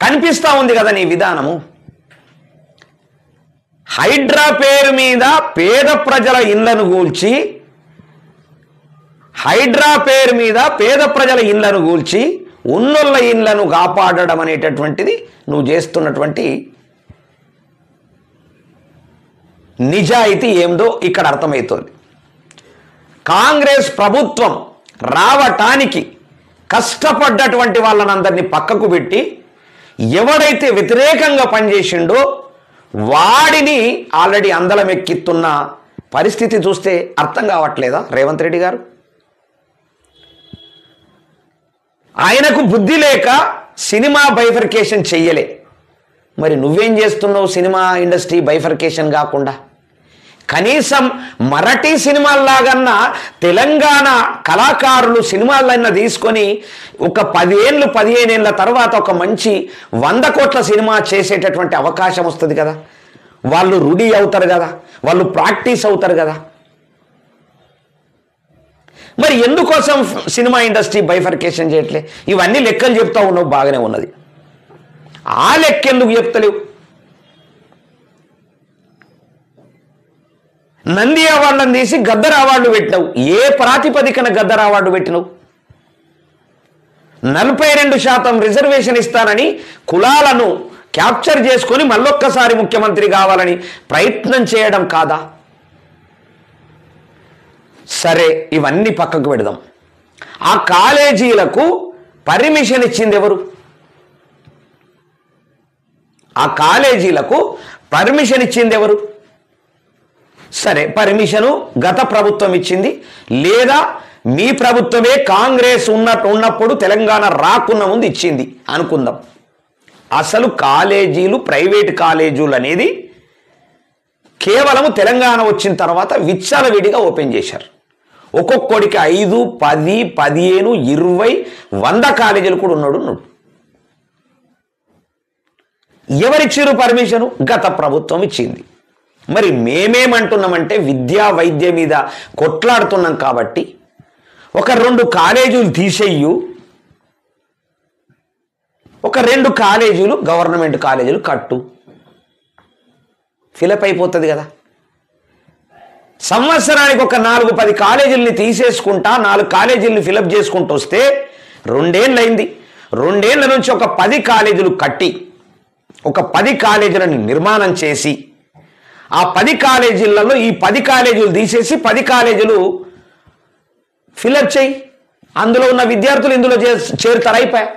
కనిపిస్తూ ఉంది కదా నీ విధానము. హైడ్రా పేరు మీద పేద ప్రజల ఇళ్లను కూల్చి, హైడ్రా పేరు మీద పేద ప్రజల ఇళ్లను కూల్చి ఉన్నోళ్ళ ఇళ్లను కాపాడడం అనేటటువంటిది నువ్వు చేస్తున్నటువంటి నిజాయితీ ఏందో ఇక్కడ అర్థమవుతుంది. కాంగ్రెస్ ప్రభుత్వం రావటానికి కష్టపడ్డటువంటి వాళ్ళనందరినీ పక్కకు పెట్టి ఎవడైతే వ్యతిరేకంగా పనిచేసిండో వాడిని ఆల్రెడీ అందలం ఎక్కిస్తున్న పరిస్థితి చూస్తే అర్థం కావట్లేదా రేవంత్ రెడ్డి గారు? ఆయనకు బుద్ధి లేక సినిమా బైఫర్కేషన్ చెయ్యలే. మరి నువ్వేం చేస్తున్నావు? సినిమా ఇండస్ట్రీ బైఫర్కేషన్ కాకుండా కనీసం మరాఠీ సినిమాల్లాగన్నా తెలంగాణ కళాకారులు సినిమాలన్నా తీసుకొని ఒక 10 ఏళ్ళు 15 ఏళ్ళ తర్వాత ఒక మంచి 100 కోట్ల సినిమా చేసేటటువంటి అవకాశం వస్తుంది కదా. వాళ్ళు రూఢి అవుతారు కదా, వాళ్ళు ప్రాక్టీస్ అవుతారు కదా. మరి ఎందుకోసం సినిమా ఇండస్ట్రీ బైఫర్కేషన్ చేయట్లే? ఇవన్నీ లెక్కలు చెప్తా ఉన్నావు, బాగానే ఉన్నది. ఆ లెక్క ఎందుకు చెప్తలేవు? నంది అవార్డులను తీసి గద్దర్ అవార్డు పెట్టినావు. ఏ ప్రాతిపదికన గద్దర్ అవార్డు పెట్టినావు? 42% రిజర్వేషన్ ఇస్తానని కులాలను క్యాప్చర్ చేసుకొని మళ్ళొక్కసారి ముఖ్యమంత్రి కావాలని ప్రయత్నం చేయడం కాదా? సరే, ఇవన్నీ పక్కకు పెడదాం. ఆ కాలేజీలకు పర్మిషన్ ఇచ్చింది ఎవరు? ఆ కాలేజీలకు పర్మిషన్ ఇచ్చింది ఎవరు? సరే, పర్మిషను గత ప్రభుత్వం ఇచ్చింది, లేదా మీ ప్రభుత్వమే కాంగ్రెస్ ఉన్నప్పుడు తెలంగాణ రాకున్న ముందు ఇచ్చింది అనుకుందాం. అసలు కాలేజీలు, ప్రైవేట్ కాలేజీలు అనేది కేవలం తెలంగాణ వచ్చిన తర్వాత విచ్చలవిడిగా ఓపెన్ చేశారు. ఒక్కొక్కడికి 5, 10, 15, 20, 100 కాలేజీలు కూడా ఉన్నాడు. ఎవరిచ్చారు పర్మిషను? గత ప్రభుత్వం ఇచ్చింది. మరి మేమేమంటున్నామంటే విద్యా వైద్య మీద కొట్లాడుతున్నాం కాబట్టి ఒక 2 కాలేజీలు తీసేయు, ఒక 2 కాలేజీలు గవర్నమెంట్ కాలేజీలు కట్టు, ఫిలప్ అయిపోతుంది కదా. సంవత్సరానికి ఒక 4-10 కాలేజీలని తీసేసుకుంటా 4 కాలేజీలని ఫిలప్ చేసుకుంటూ వస్తే 2 ఏళ్ళు అయింది. 2 ఏళ్ల నుంచి ఒక 10 కాలేజీలు కట్టి ఒక 10 కాలేజీలను నిర్మాణం చేసి ఆ 10 కాలేజీలలో ఈ 10 కాలేజీలు తీసేసి 10 కాలేజీలు ఫిలప్ చేయి. అందులో ఉన్న విద్యార్థులు ఇందులో చేరుతారు, అయిపోయా.